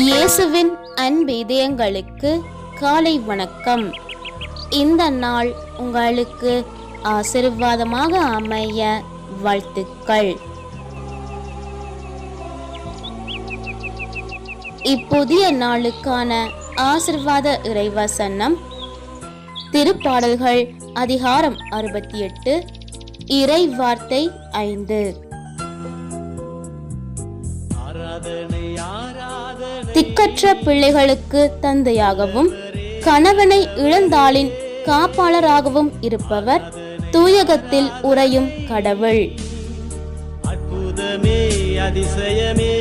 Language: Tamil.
இயேசுவின் அன்பு இதயங்களுக்கு காலை வணக்கம். இந்த நாள் உங்களுக்கு ஆசீர்வாதமாக அமைய வாழ்த்துக்கள். இப்புதிய நாளுக்கான ஆசீர்வாத இறைவசனம் திருப்பாடல்கள் அதிகாரம் 68 இறை வார்த்தை 5. திக்கற்ற பிள்ளைகளுக்கு தந்தையாகவும் கணவனை இழந்தாளின் காப்பாளராகவும் இருப்பவர் தூயகத்தில் உறையும் கடவுள். அற்புதமே அதிசயமே